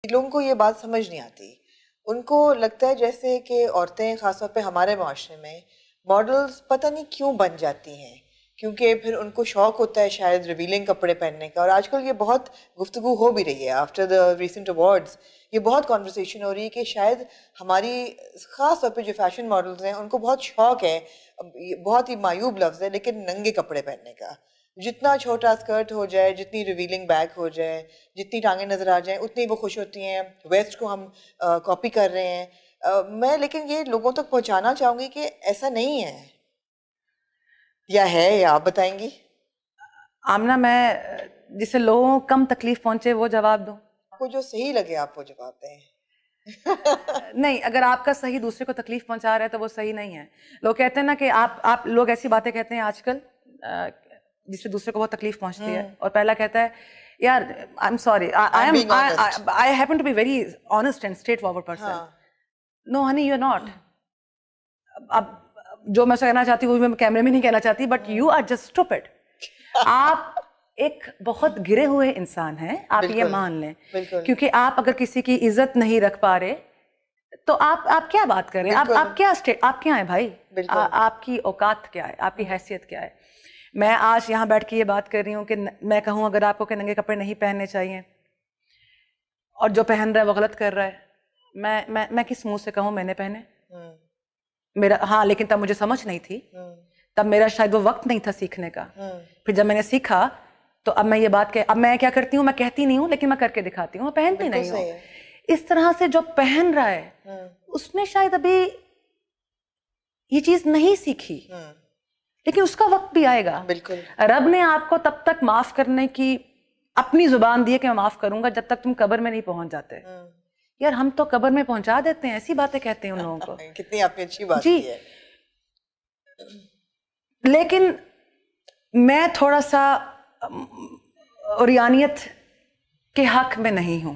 लोगों को ये बात समझ नहीं आती। उनको लगता है जैसे कि औरतें ख़ासतौर पे हमारे माशरे में मॉडल्स पता नहीं क्यों बन जाती हैं, क्योंकि फिर उनको शौक होता है शायद रिवीलिंग कपड़े पहनने का। और आजकल ये बहुत गुफ्तगू हो भी रही है आफ्टर द रीसेंट अवार्ड्स, ये बहुत कॉन्वर्सेशन हो रही है कि शायद हमारी ख़ास तौर पे जो फैशन मॉडल्स हैं उनको बहुत शौक है, बहुत ही मायूब लफ्ज़ है लेकिन, नंगे कपड़े पहनने का। जितना छोटा स्कर्ट हो जाए, जितनी रिवीलिंग बैक हो जाए, जितनी टांगें नजर आ जाएं, उतनी वो खुश होती हैं। वेस्ट को हम कॉपी कर रहे हैं। मैं लेकिन ये लोगों तक पहुंचाना चाहूंगी कि ऐसा नहीं है, या है, या आप बताएंगी? आमना, मैं जिसे लोगों को कम तकलीफ पहुंचे वो जवाब दूं? आपको जो सही लगे आप वो जवाब दें। नहीं, अगर आपका सही दूसरे को तकलीफ पहुंचा रहा है तो वो सही नहीं है। लोग कहते हैं ना कि आप लोग ऐसी बातें कहते हैं आजकल जिससे दूसरे को बहुत तकलीफ पहुंचती है, और पहला कहता है यार I am sorry, I happen to be very honest and straightforward person. No honey, you are not. अब जो मैं कहना चाहती हूँ वो मैं कैमरे में नहीं कहना चाहती, but you are just stupid. आप एक बहुत गिरे हुए इंसान हैं, आप ये मान लें, क्योंकि आप अगर किसी की इज्जत नहीं रख पा रहे तो आप क्या बात कर रहे हैं? आप क्या आप क्या हैं भाई? आपकी औकात क्या है? आपकी हैसियत क्या है? मैं आज यहाँ बैठ के ये बात कर रही हूँ कि मैं कहूँ अगर आपको के नंगे कपड़े नहीं पहनने चाहिए और जो पहन रहा है वो गलत कर रहा है, मैं किस मुंह से कहूँ मैंने पहने? मेरा हाँ, लेकिन तब मुझे समझ नहीं थी, तब मेरा शायद वो वक्त नहीं था सीखने का। फिर जब मैंने सीखा तो अब मैं ये बात अब मैं क्या करती हूँ, मैं कहती नहीं हूँ लेकिन मैं करके दिखाती हूँ, मैं पहनती नहीं हूँ। इस तरह से जो पहन रहा है उसने शायद अभी ये चीज नहीं सीखी, लेकिन उसका वक्त भी आएगा। बिल्कुल। रब ने आपको तब तक माफ करने की अपनी जुबान दी है कि मैं माफ करूंगा जब तक तुम कब्र में नहीं पहुंच जाते। यार हम तो कब्र में पहुंचा देते हैं, ऐसी बातें कहते हैं उन लोगों को। कितनी आपने अच्छी बात की है। लेकिन मैं थोड़ा सा रियानियत के हक में नहीं हूं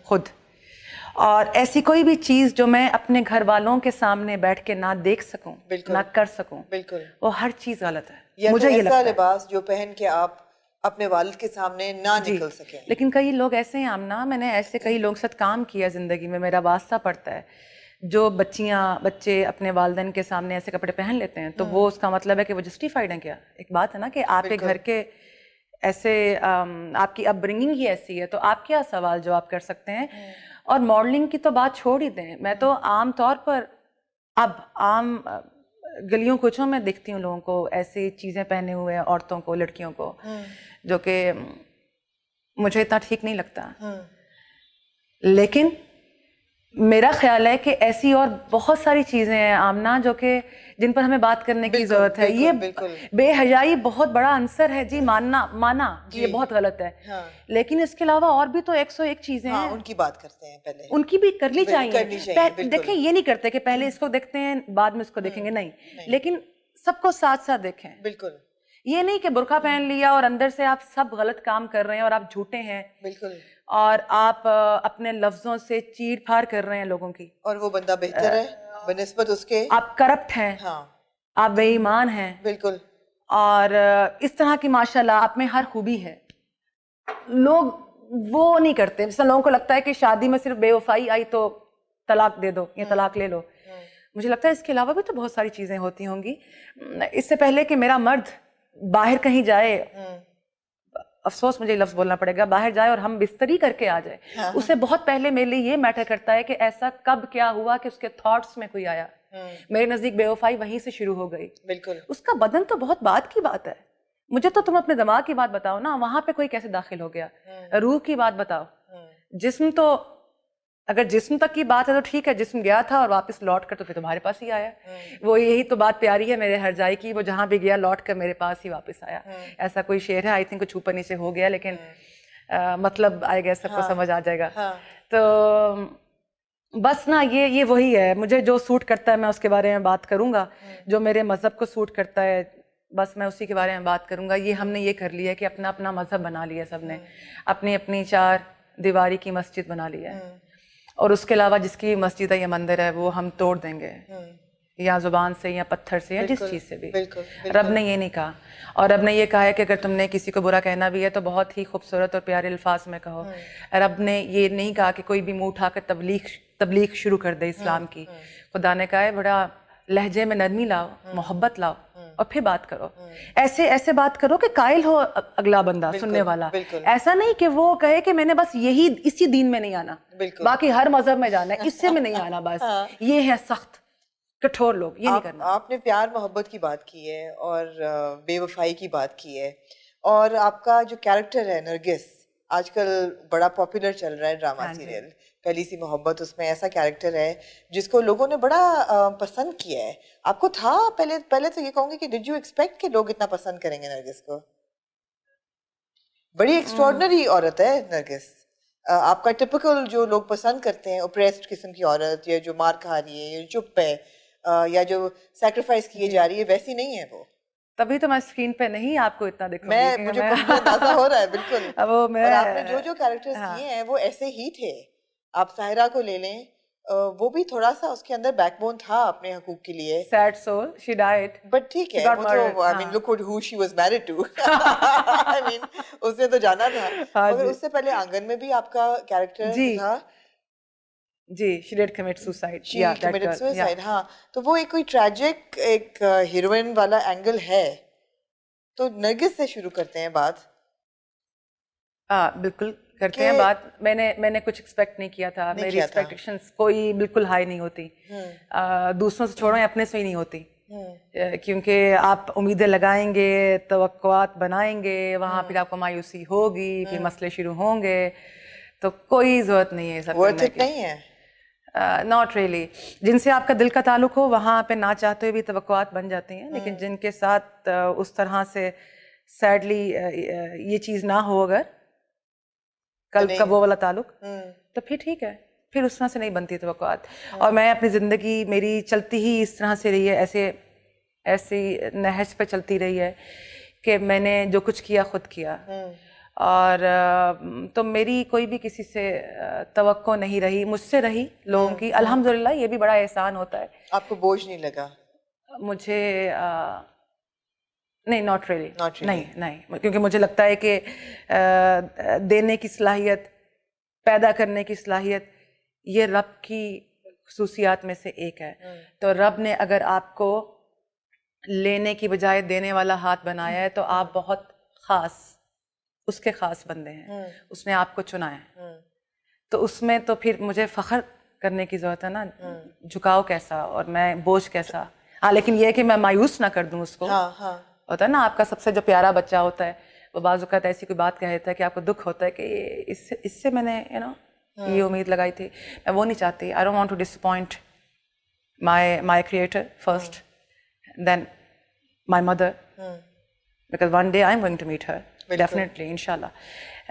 खुद, और ऐसी कोई भी चीज जो मैं अपने घर वालों के सामने बैठ के ना देख सकूं, ना कर सकूं, बिल्कुल, वो हर चीज गलत है। या मुझे ये लगता है लिबास जो पहन के आप अपने वालिद के सामने ना निकल सके। लेकिन कई लोग ऐसे हैं आमना, मैंने ऐसे कई लोगों के साथ काम किया जिंदगी में, मेरा वास्ता पड़ता है, जो बच्चे अपने वालिदैन के सामने ऐसे कपड़े पहन लेते हैं, तो वो उसका मतलब है कि वो जस्टिफाइड है क्या? एक बात है ना कि आपके घर के ऐसे आपकी अपब्रिंगिंग ही ऐसी है, तो आप क्या सवाल जवाब कर सकते हैं? और मॉडलिंग की तो बात छोड़ ही दें, मैं तो आम तौर पर अब आम गलियों कुचों में दिखती हूँ लोगों को ऐसी चीजें पहने हुए, औरतों को, लड़कियों को, जो कि मुझे इतना ठीक नहीं लगता। लेकिन मेरा ख्याल है कि ऐसी और बहुत सारी चीजें हैं आमना जो कि जिन पर हमें बात करने की जरूरत है। ये बेहयाई बहुत बड़ा आंसर है जी, माना कि ये बहुत गलत है, लेकिन इसके अलावा और भी तो 101 चीजें हैं। उनकी बात करते हैं, पहले उनकी भी करनी चाहिए। देखें, ये नहीं करते कि पहले इसको देखते हैं बाद में इसको देखेंगे, नहीं, लेकिन सबको साथ साथ देखें। बिल्कुल, ये नहीं कि बुर्का पहन लिया और अंदर से आप सब गलत काम कर रहे हैं और आप झूठे हैं। बिल्कुल, और आप अपने लफ्जों से चीर फाड़ कर रहे हैं लोगों की, और वो बंदा बेहतर है बनिस्बत उसके। आप करप्ट हैं, आप बेईमान हैं। बिल्कुल। और इस तरह की माशाल्लाह आप में हर खूबी है। लोग वो नहीं करते। जैसे लोगों को लगता है कि शादी में सिर्फ बेवफाई आई तो तलाक दे दो या तलाक ले लो। मुझे लगता है इसके अलावा भी तो बहुत सारी चीजें होती होंगी। इससे पहले कि मेरा मर्द बाहर कहीं जाए, अफसोस मुझे लफ्ज बोलना पड़ेगा, बाहर जाए और हम बिस्तरी करके आ जाए, उससे बहुत पहले मेरे लिए ये मैटर करता है कि ऐसा कब क्या हुआ कि उसके थॉट्स में कोई आया। मेरे नजदीक बेवफाई वहीं से शुरू हो गई। बिल्कुल। उसका बदन तो बहुत बात की बात है, मुझे तो तुम अपने दिमाग की बात बताओ ना, वहां पे कोई कैसे दाखिल हो गया? रूह की बात बताओ। जिस्म तो, अगर जिस्म तक की बात है तो ठीक है, जिस्म गया था और वापस लौट कर तो फिर तुम्हारे पास ही आया। वो यही तो बात प्यारी है मेरे हर जाए की, वो जहां भी गया लौट कर मेरे पास ही वापस आया। ऐसा कोई शेर है, आई थिंक कुछ ऊपर नीचे हो गया, लेकिन मतलब आई गेस सबको समझ आ जाएगा। तो बस ना, ये वही है, मुझे जो सूट करता है मैं उसके बारे में बात करूंगा, जो मेरे मजहब को सूट करता है बस मैं उसी के बारे में बात करूंगा। ये हमने ये कर लिया कि अपना अपना मजहब बना लिया, सबने अपनी अपनी 4 दीवारी की मस्जिद बना लिया है, और उसके अलावा जिसकी मस्जिद है या मंदिर है वो हम तोड़ देंगे। या जुबान से या पत्थर से या जिस बिल्कुल, चीज़ से भी। बिल्कुल, रब बिल्कुल। ने ये नहीं कहा, और रब ने ये कहा है कि अगर तुमने किसी को बुरा कहना भी है तो बहुत ही खूबसूरत और प्यारे अल्फाज में कहो। रब ने ये नहीं कहा कि कोई भी मुंह उठाकर तबलीग शुरू कर दे इस्लाम की। खुदा ने कहा है बड़ा लहजे में नरमी लाओ, मोहब्बत लाओ और फिर बात करो। ऐसे ऐसे बात करो कि कायल हो अगला बंदा सुनने वाला। बिल्कुल। ऐसा नहीं कि वो कहे कि मैंने बस यही इसी दीन में नहीं आना, बिल्कुल। बाकी हर मजहब में जाना है, इससे में नहीं आना बस। हाँ। ये है सख्त कठोर लोग, ये नहीं करना। आपने प्यार मोहब्बत की बात की है और बेवफाई की बात की है, और आपका जो कैरेक्टर है नरगिस आजकल बड़ा पॉपुलर चल रहा है ड्रामा हाँ जी। सीरियल पहली सी मोहब्बत, उसमें ऐसा कैरेक्टर है जिसको लोगों ने बड़ा पसंद किया है। आपको था पहले पहले तो ये कहूंगी कि डिड यू एक्सपेक्ट कि लोग इतना पसंद करेंगे नरगिस को? बड़ी एक्स्ट्रॉर्डनरी औरत है नरगिस। आपका टिपिकल जो लोग पसंद करते हैं ओप्रेस्ड किस्म की औरत, या जो मार खा रही है, या चुप है, या जो सैक्रिफाइस किए जा रही है, वैसी नहीं है वो। तभी तो मैं स्क्रीन पे नहीं आपको इतना दिखूंगी मुझे मुझे अंदाजा हो रहा है बिल्कुल। वो मैं और आपने जो जो कैरेक्टर्स हाँ। किए हैं वो ऐसे ही थे। आप साहिरा को ले लें, वो भी थोड़ा सा उसके अंदर बैकबोन था अपने हकूक के लिए। Sad soul, she died, but ठीक है, वो तो I mean look who she was married to, I mean उसने तो जाना था। हाँ मगर जी। उससे पहले आंगन में भी आपका कैरेक्टर जी था। जी, she did commit suicide. She Yeah, that committed girl. Suicide. हाँ, तो वो एक कोई ट्रेजिक एक हीरोइन वाला एंगल है। तो नरगिस से शुरू करते हैं बात बिल्कुल करते कि हैं बात। मैंने कुछ एक्सपेक्ट नहीं किया था। नहीं मेरी किया था। एक्सपेक्टेशंस कोई बिल्कुल हाई नहीं होती। दूसरों से छोड़ो या अपने से ही नहीं होती। क्योंकि आप उम्मीदें लगाएंगे, तवक्कुआत बनाएंगे, वहाँ फिर आपको मायूसी होगी, फिर मसले शुरू होंगे। तो कोई ज़रूरत नहीं है ये सब वर्थ करने इट की। नहीं है। Not really. जिनसे आपका दिल का ताल्लुक हो वहाँ पे ना चाहते हुए भी तवक्कुआत बन जाती हैं, लेकिन जिनके साथ उस तरह से सैडली ये चीज़ ना हो अगर कल का वो वाला ताल्लुक, तो फिर ठीक है, फिर उस तरह से नहीं बनती तवक्कुआत। और मैं अपनी ज़िंदगी मेरी चलती ही इस तरह से रही है, ऐसी नहज पे चलती रही है कि मैंने जो कुछ किया खुद किया। और तो मेरी कोई भी किसी से तवक्को नहीं रही, मुझसे रही लोगों की, अल्हम्दुलिल्लाह। ये भी बड़ा एहसान होता है। आपको बोझ नहीं लगा? मुझे नहीं, नॉट रियली, Not really. नहीं, क्योंकि मुझे लगता है कि देने की सलाहियत, पैदा करने की सलाहियत, ये रब की खुसूसियात में से एक है। तो रब ने अगर आपको लेने की बजाय देने वाला हाथ बनाया है तो आप बहुत ख़ास, उसके ख़ास बंदे हैं। उसने आपको चुना है, तो उसमें तो फिर मुझे फ़ख्र करने की ज़रूरत है ना। झुकाव कैसा और मैं बोझ कैसा। हाँ, लेकिन ये है कि मैं मायूस ना कर दूँ उसको। हाँ, हाँ। होता है ना, आपका सबसे जो प्यारा बच्चा होता है वो बाज़ औक़ात ऐसी कोई बात कह देता है कि आपको दुख होता है कि इससे मैंने ये उम्मीद लगाई थी। मैं वो नहीं चाहती। I don't want to disappoint my creator first, then my mother, because one day I am going to meet her definitely, इंशाल्लाह।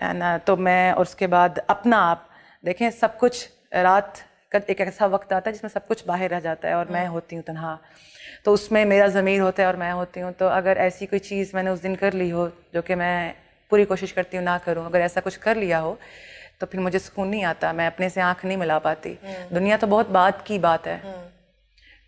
एंड तो मैं, और उसके बाद अपना आप देखें, सब कुछ रात का एक ऐसा वक्त आता है जिसमें सब कुछ बाहर रह जाता है और मैं होती हूँ तन्हा। तो उसमें मेरा ज़मीर होता है और मैं होती हूँ। तो अगर ऐसी कोई चीज़ मैंने उस दिन कर ली हो, जो कि मैं पूरी कोशिश करती हूँ ना करूँ, अगर ऐसा कुछ कर लिया हो तो फिर मुझे सुकून नहीं आता, मैं अपने से आँख नहीं मिला पाती। दुनिया तो बहुत बात की बात है,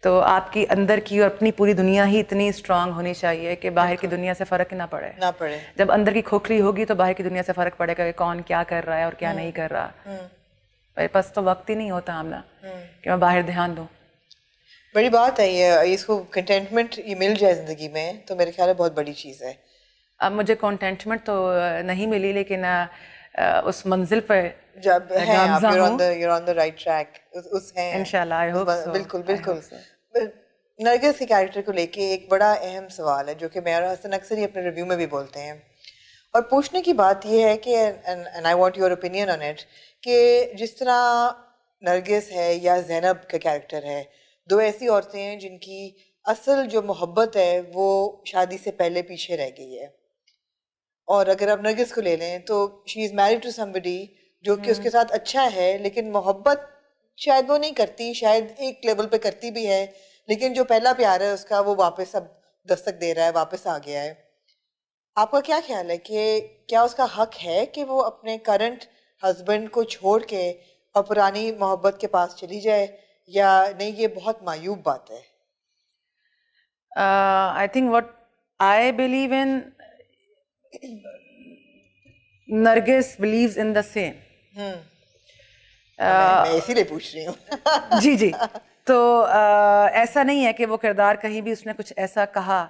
तो आपकी अंदर की और अपनी पूरी दुनिया ही इतनी स्ट्रांग होनी चाहिए कि बाहर की दुनिया से फ़र्क ना पड़े। जब अंदर की खोखली होगी तो बाहर की दुनिया से फ़र्क पड़ेगा कि कौन क्या कर रहा है और क्या नहीं कर रहा। मेरे पास तो वक्त ही नहीं होता आमना कि मैं बाहर ध्यान दूँ। बड़ी बात है ये, इसको कंटेंटमेंट ये मिल जाए ज़िंदगी में तो मेरे ख्याल में बहुत बड़ी चीज़ है। अब मुझे कंटेंटमेंट तो नहीं मिली, लेकिन उस मंजिल पे जब हैं आप, you're on the right track, उस हैं इंशाल्लाह, आई होप सो। बिल्कुल। नरगिस के कैरेक्टर को लेके एक बड़ा अहम सवाल है जो कि मैं और हसन अक्सर ही अपने रिव्यू में भी बोलते हैं, और पूछने की बात ये है कि and I want your opinion on it, कि जिस तरह नरगिस है या ज़ैनब का कैरेक्टर है, दो ऐसी औरतें हैं जिनकी असल जो मोहब्बत है वो शादी से पहले पीछे रह गई है। और अगर आप नरगिस को ले लें तो she is married to somebody जो कि उसके साथ अच्छा है, लेकिन मोहब्बत शायद वो नहीं करती, शायद एक लेवल पे करती भी है, लेकिन जो पहला प्यार है उसका वो वापस अब दस्तक दे रहा है, वापस आ गया है। आपका क्या ख्याल है कि क्या उसका हक है कि वो अपने करंट हस्बैंड को छोड़ के और पुरानी मोहब्बत के पास चली जाए, या नहीं ये बहुत मायूब बात है? I think what I believe in, Nargis believes in the same. मैं इसीलिए पूछ रही हूँ। जी जी। तो ऐसा नहीं है कि वो किरदार कहीं भी उसने कुछ ऐसा कहा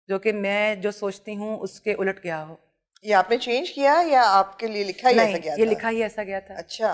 जो कि मैं जो सोचती हूँ उसके उलट गया हो। ये आपने चेंज किया या आपके लिए लिखा ही ऐसा नहीं, गया ये था? लिखा ही ऐसा गया था। अच्छा।